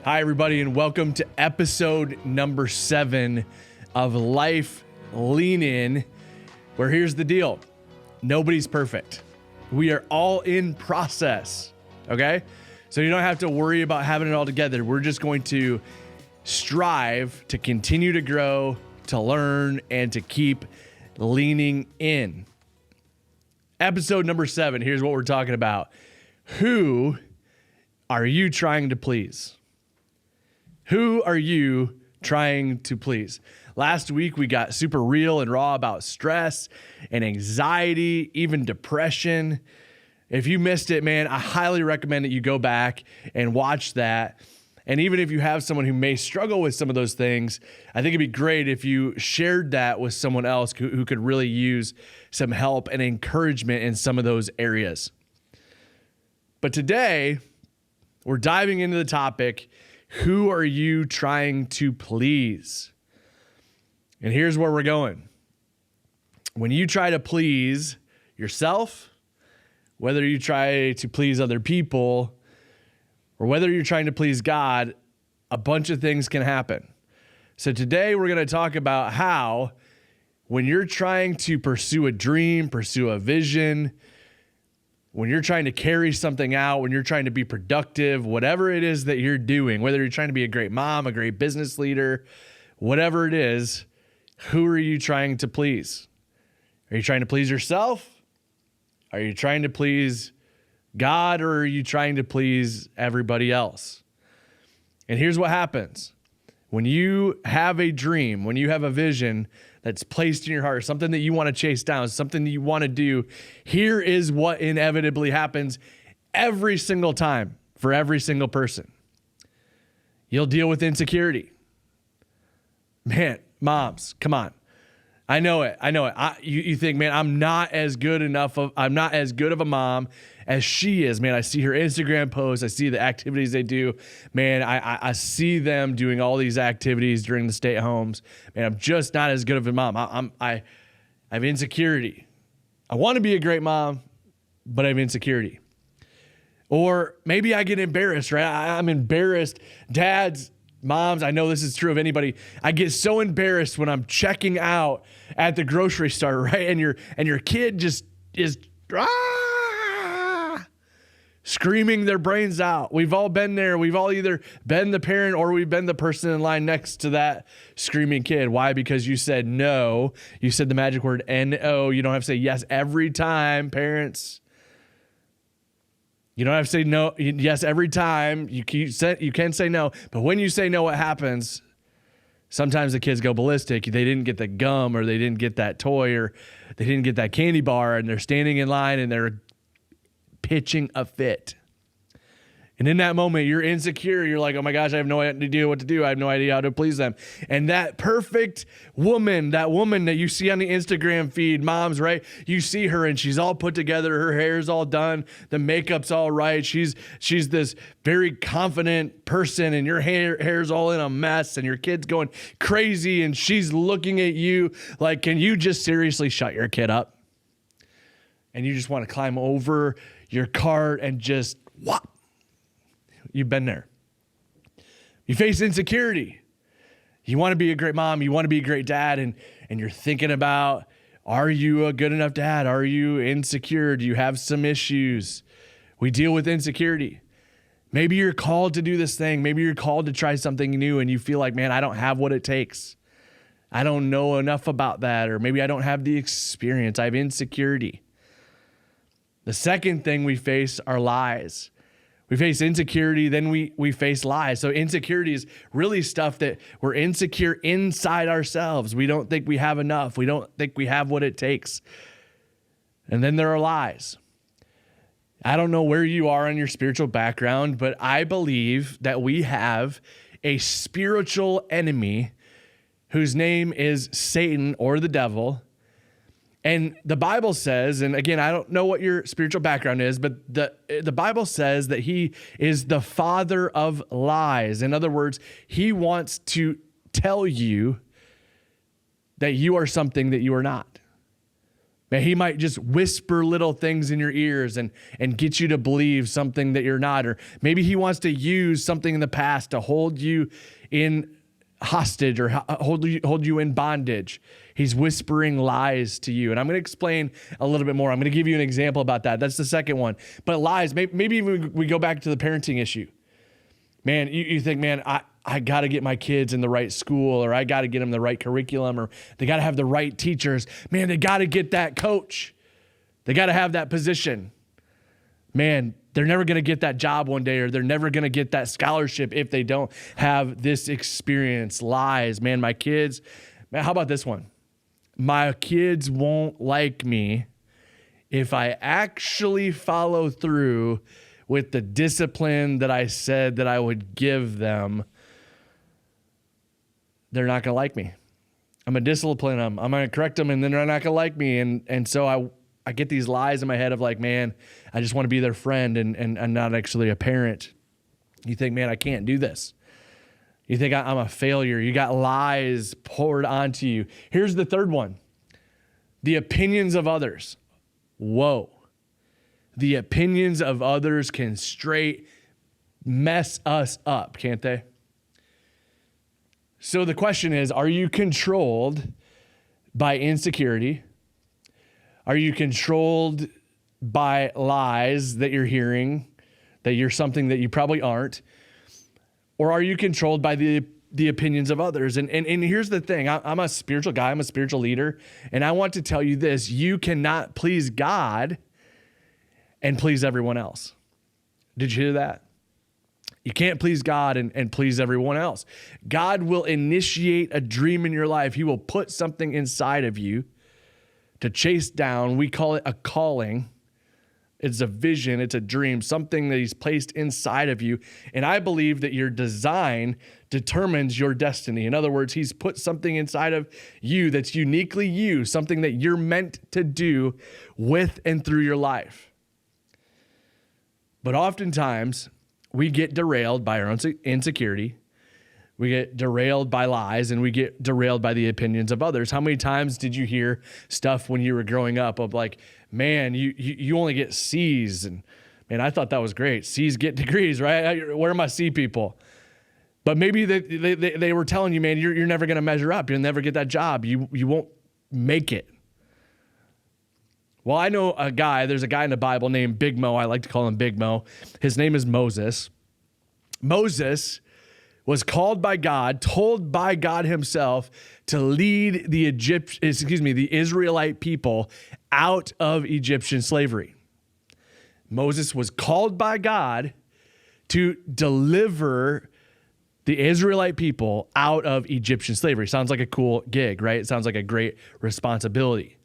Hi, everybody, and welcome to episode number 7 of Life Lean In, where here's the deal. Nobody's perfect. We are all in process, okay? So you don't have to worry about having it all together. We're just going to strive to continue to grow, to learn, and to keep leaning in. Episode number 7, here's what we're talking about. Who are you trying to please? Who are you trying to please? Last week, we got super real and raw about stress and anxiety, even depression. If you missed it, man, I highly recommend that you go back and watch that. And even if you have someone who may struggle with some of those things, I think it'd be great if you shared that with someone else who could really use some help and encouragement in some of those areas. But today, we're diving into the topic, who are you trying to please? And here's where we're going. When you try to please yourself, whether you try to please other people, or whether you're trying to please God, a bunch of things can happen. So today we're going to talk about how when you're trying to pursue a dream, pursue a vision, when you're trying to carry something out, when you're trying to be productive, whatever it is that you're doing, whether you're trying to be a great mom, a great business leader, whatever it is, who are you trying to please? Are you trying to please yourself? Are you trying to please God, or are you trying to please everybody else? And here's what happens. When you have a dream, when you have a vision that's placed in your heart, something that you want to chase down, something that you want to do, here is what inevitably happens every single time for every single person. You'll deal with insecurity. Man, moms, come on. I know it. You think, man, I'm not as good of a mom as she is. Man, I see her Instagram posts. I see the activities they do. Man, I see them doing all these activities during the stay at homes. Man, I'm just not as good of a mom. I have insecurity. I want to be a great mom, but I have insecurity. Or maybe I get embarrassed, right? I'm embarrassed. Dads, moms, I know this is true of anybody. I get so embarrassed when I'm checking out at the grocery store, right? And your kid just is screaming their brains out. We've all been there. We've all either been the parent or we've been the person in line next to that screaming kid. Why? Because you said no. You said the magic word N-O. You don't have to say yes every time, parents. You don't have to say no, yes every time. You can say no, but when you say no, what happens? Sometimes the kids go ballistic. They didn't get the gum, or they didn't get that toy, or they didn't get that candy bar, and they're standing in line and they're pitching a fit. And in that moment, you're insecure. You're like, oh my gosh, I have no idea what to do. I have no idea how to please them. And that perfect woman, that you see on the Instagram feed, moms, right? You see her and she's all put together. Her hair's all done. The makeup's all right. She's this very confident person, and your hair's all in a mess, and your kid's going crazy, and she's looking at you like, can you just seriously shut your kid up? And you just want to climb over your cart and just whop. You've been there. You face insecurity. You want to be a great mom. You want to be a great dad. And you're thinking about, are you a good enough dad? Are you insecure? Do you have some issues? We deal with insecurity. Maybe you're called to do this thing. Maybe you're called to try something new, and you feel like, man, I don't have what it takes. I don't know enough about that. Or maybe I don't have the experience. I have insecurity. The second thing we face are lies. We face insecurity, then we face lies. So insecurity is really stuff that we're insecure inside ourselves. We don't think we have enough. We don't think we have what it takes. And then there are lies. I don't know where you are on your spiritual background, but I believe that we have a spiritual enemy whose name is Satan, or the devil. And the Bible says, and again, I don't know what your spiritual background is, but the Bible says that he is the father of lies. In other words, he wants to tell you that you are something that you are not. Man, he might just whisper little things in your ears and get you to believe something that you're not. Or maybe he wants to use something in the past to hold you in hostage or hold you in bondage. He's whispering lies to you. And I'm going to explain a little bit more. I'm going to give you an example about that. That's the second one. But lies, maybe we go back to the parenting issue. Man, you think, man, I got to get my kids in the right school, or I got to get them the right curriculum, or they got to have the right teachers. Man, they got to get that coach. They got to have that position. Man, they're never going to get that job one day, or they're never going to get that scholarship if they don't have this experience. Lies. Man, my kids, man, how about this one? My kids won't like me if I actually follow through with the discipline that I said that I would give them. They're not going to like me. I'm going to discipline them. I'm going to correct them, and then they're not going to like me. And so I get these lies in my head of like, man, I just want to be their friend and not actually a parent. You think, man, I can't do this. You think I'm a failure. You got lies poured onto you. Here's the third one. The opinions of others. Whoa. The opinions of others can straight mess us up, can't they? So the question is, are you controlled by insecurity? Are you controlled by lies that you're hearing, that you're something that you probably aren't? Or are you controlled by the opinions of others? And here's the thing. I'm a spiritual guy. I'm a spiritual leader. And I want to tell you this. You cannot please God and please everyone else. Did you hear that? You can't please God and please everyone else. God will initiate a dream in your life. He will put something inside of you to chase down. We call it a calling. It's a vision. It's a dream, something that he's placed inside of you. And I believe that your design determines your destiny. In other words, he's put something inside of you that's uniquely you, something that you're meant to do with and through your life. But oftentimes, we get derailed by our own insecurity. We get derailed by lies, and we get derailed by the opinions of others. How many times did you hear stuff when you were growing up of like, man, you only get C's, and man, I thought that was great. C's get degrees, right? Where are my C people? But maybe they were telling you, man, you're never going to measure up. You'll never get that job. You won't make it. Well, I know there's a guy in the Bible named Big Mo. I like to call him Big Mo. His name is Moses. Moses was called by God, told by God himself to lead the Israelite people out of Egyptian slavery. Moses was called by God to deliver the Israelite people out of Egyptian slavery. Sounds like a cool gig, right? It sounds like a great responsibility.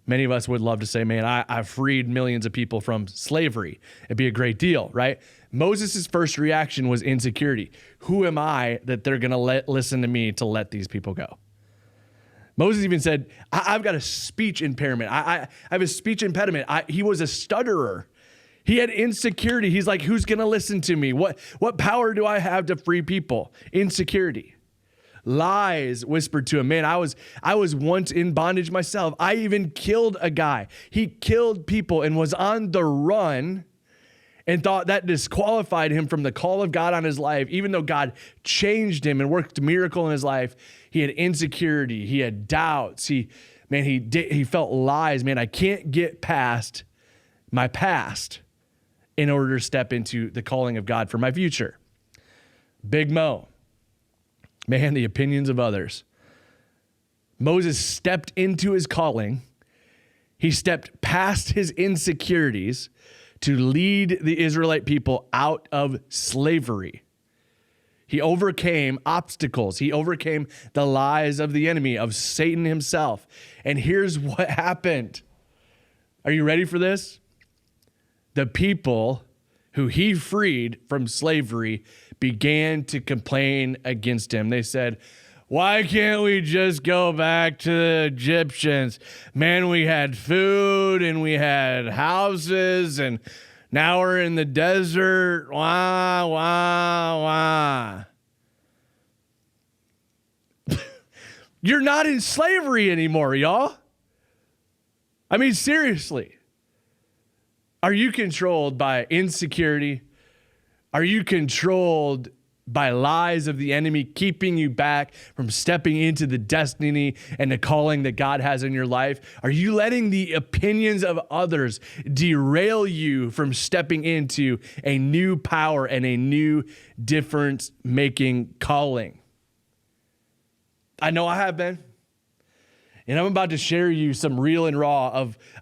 Many of us would love to say, man, I've freed millions of people from slavery. It'd be a great deal, right? Moses' first reaction was insecurity. Who am I that they're going to listen to me to let these people go? Moses even said, I've got a speech impairment. I have a speech impediment. He was a stutterer. He had insecurity. He's like, who's going to listen to me? What power do I have to free people? Insecurity. Lies whispered to him. Man, I was once in bondage myself. I even killed a guy. He killed people and was on the run and thought that disqualified him from the call of God on his life. Even though God changed him and worked a miracle in his life, he had insecurity. He had doubts. He felt lies. Man, I can't get past my past in order to step into the calling of God for my future. Big Mo. Man, the opinions of others. Moses stepped into his calling. He stepped past his insecurities to lead the Israelite people out of slavery. He overcame obstacles. He overcame the lies of the enemy, of Satan himself. And here's what happened. Are you ready for this? The people who he freed from slavery began to complain against him. They said, why can't we just go back to the Egyptians? Man, we had food and we had houses and now we're in the desert. Wah, wah, wah. You're not in slavery anymore, y'all. I mean, seriously. Are you controlled by insecurity? Are you controlled by lies of the enemy keeping you back from stepping into the destiny and the calling that God has in your life? Are you letting the opinions of others derail you from stepping into a new power and a new difference-making calling? I know I have been. And I'm about to share you some real and raw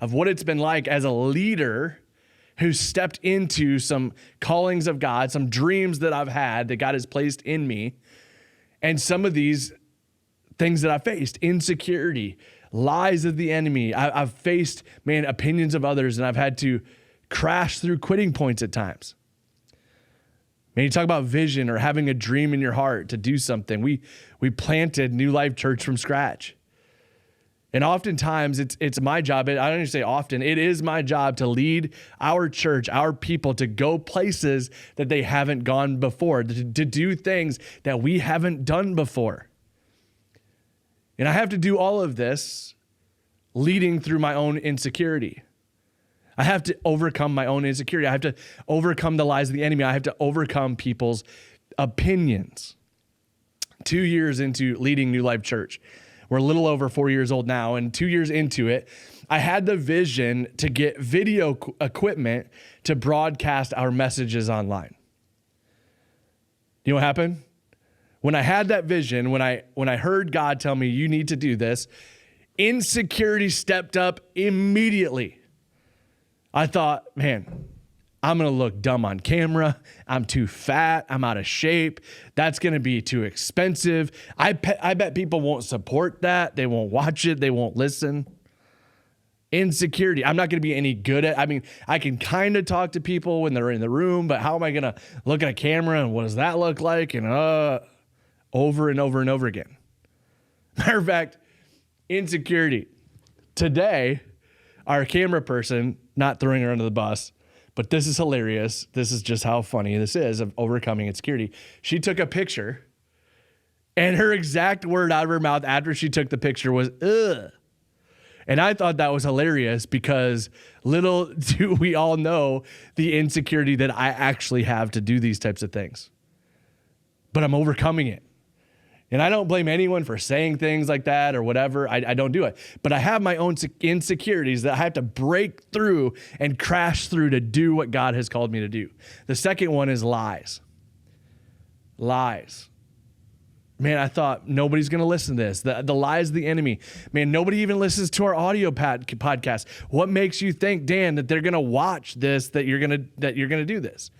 of what it's been like as a leader who stepped into some callings of God, some dreams that I've had that God has placed in me, and some of these things that I faced, insecurity, lies of the enemy. I've faced, opinions of others, and I've had to crash through quitting points at times. You talk about vision or having a dream in your heart to do something. We planted New Life Church from scratch. And oftentimes it's my job, I don't even say often, it is my job to lead our church, our people to go places that they haven't gone before, to do things that we haven't done before. And I have to do all of this leading through my own insecurity. I have to overcome my own insecurity. I have to overcome the lies of the enemy. I have to overcome people's opinions. 2 years into leading New Life Church, we're a little over 4 years old now, and 2 years into it, I had the vision to get video equipment to broadcast our messages online. You know what happened? When I had that vision, when I heard God tell me, you need to do this, insecurity stepped up immediately. I thought, I'm going to look dumb on camera. I'm too fat. I'm out of shape. That's going to be too expensive. I bet people won't support that. They won't watch it. They won't listen. Insecurity. I'm not going to be any good at, I can kind of talk to people when they're in the room, but how am I going to look at a camera and what does that look like? And over and over and over again. Matter of fact, insecurity. Today, our camera person, not throwing her under the bus, but this is hilarious. This is just how funny this is of overcoming insecurity. She took a picture, and her exact word out of her mouth after she took the picture was, ugh. And I thought that was hilarious because little do we all know the insecurity that I actually have to do these types of things. But I'm overcoming it. And I don't blame anyone for saying things like that or whatever. I don't do it. But I have my own insecurities that I have to break through and crash through to do what God has called me to do. The second one is lies. Lies. I thought nobody's going to listen to this. The lies of the enemy. Nobody even listens to our audio podcast. What makes you think, Dan, that they're going to watch this, that you're going to do this?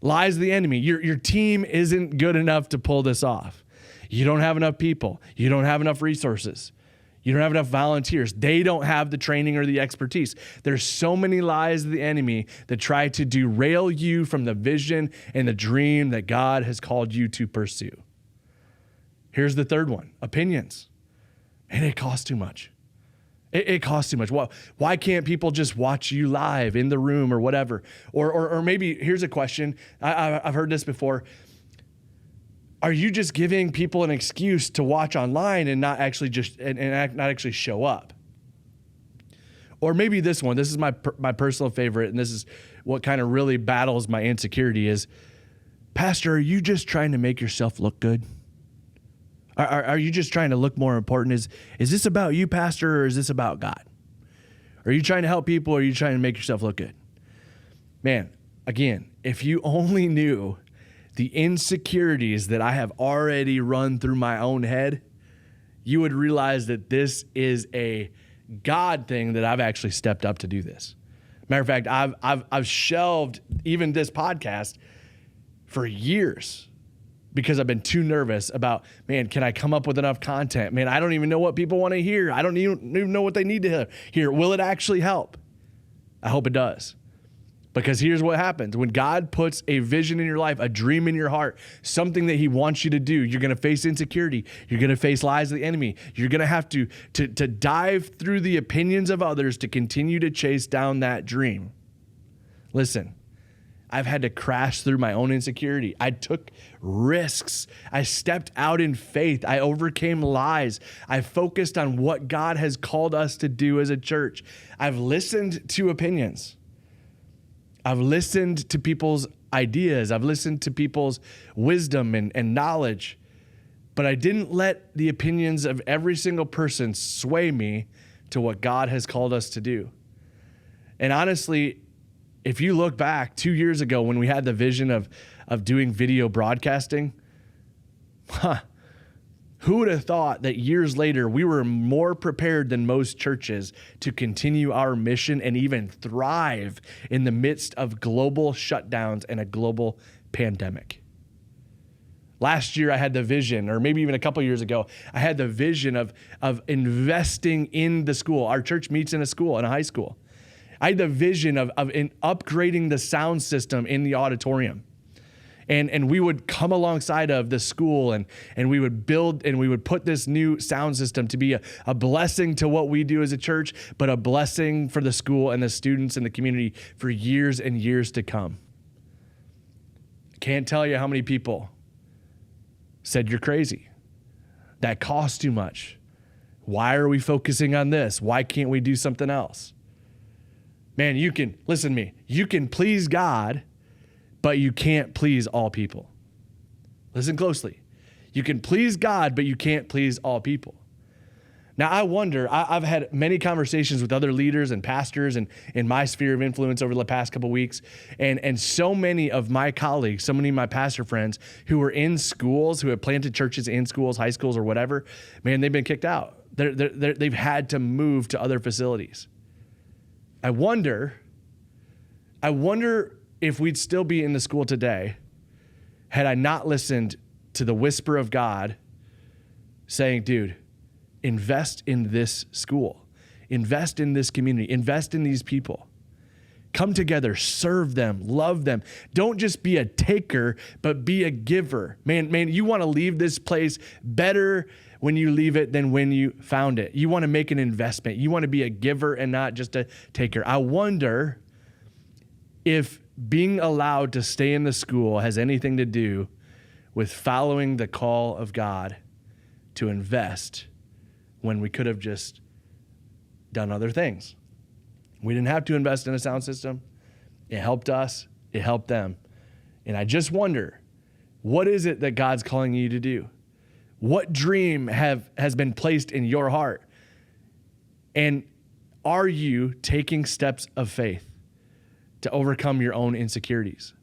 Lies of the enemy. Your team isn't good enough to pull this off. You don't have enough people. You don't have enough resources. You don't have enough volunteers. They don't have the training or the expertise. There's so many lies of the enemy that try to derail you from the vision and the dream that God has called you to pursue. Here's the third one, opinions. It costs too much. It costs too much. Why can't people just watch you live in the room or whatever? Or maybe here's a question. I've heard this before. Are you just giving people an excuse to watch online and not actually not actually show up? Or maybe this one. This is my personal favorite, and this is what kind of really battles my insecurity is, Pastor, are you just trying to make yourself look good? Are you just trying to look more important? Is this about you, Pastor, or is this about God? Are you trying to help people, or are you trying to make yourself look good? Again, if you only knew the insecurities that I have already run through my own head, you would realize that this is a God thing that I've actually stepped up to do this. Matter of fact, I've shelved even this podcast for years because I've been too nervous about, can I come up with enough content? I don't even know what people want to hear. I don't even know what they need to hear. Will it actually help? I hope it does. Because here's what happens. When God puts a vision in your life, a dream in your heart, something that he wants you to do, you're going to face insecurity. You're going to face lies of the enemy. You're going to have to dive through the opinions of others to continue to chase down that dream. Listen, I've had to crash through my own insecurity. I took risks. I stepped out in faith. I overcame lies. I focused on what God has called us to do as a church. I've listened to opinions. I've listened to people's ideas. I've listened to people's wisdom and knowledge. But I didn't let the opinions of every single person sway me to what God has called us to do. And honestly, if you look back 2 years ago when we had the vision of doing video broadcasting, who would have thought that years later we were more prepared than most churches to continue our mission and even thrive in the midst of global shutdowns and a global pandemic? Last year I had the vision, or maybe even a couple years ago, I had the vision of investing in the school. Our church meets in a school, in a high school. I had the vision of upgrading the sound system in the auditorium. And we would come alongside of the school and we would build and we would put this new sound system to be a blessing to what we do as a church, but a blessing for the school and the students and the community for years and years to come. Can't tell you how many people said you're crazy. That costs too much. Why are we focusing on this? Why can't we do something else? Man, listen to me, you can please God, but you can't please all people. Listen closely. You can please God, but you can't please all people. Now, I wonder, I've had many conversations with other leaders and pastors and in my sphere of influence over the past couple of weeks. And so many of my colleagues, so many of my pastor friends who were in schools, who have planted churches in schools, high schools or whatever, man, they've been kicked out. They've had to move to other facilities. I wonder if we'd still be in the school today had I not listened to the whisper of God saying, dude, invest in this school, invest in this community, invest in these people. Come together, serve them, love them. Don't just be a taker, but be a giver. Man, you want to leave this place better when you leave it than when you found it. You want to make an investment. You want to be a giver and not just a taker. I wonder if being allowed to stay in the school has anything to do with following the call of God to invest when we could have just done other things. We didn't have to invest in a sound system. It helped us. It helped them. And I just wonder, what is it that God's calling you to do? What dream has been placed in your heart? And are you taking steps of faith to overcome your own insecurities,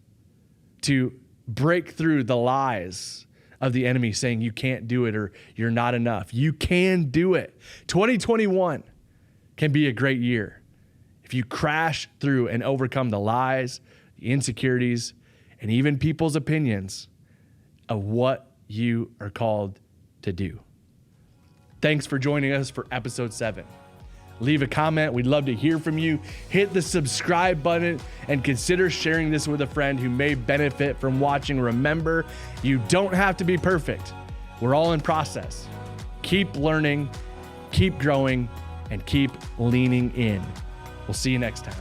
to break through the lies of the enemy saying you can't do it or you're not enough? You can do it. 2021 can be a great year if you crash through and overcome the lies, the insecurities, and even people's opinions of what you are called to do. Thanks for joining us for episode 7. Leave a comment. We'd love to hear from you. Hit the subscribe button and consider sharing this with a friend who may benefit from watching. Remember, you don't have to be perfect. We're all in process. Keep learning, keep growing, and keep leaning in. We'll see you next time.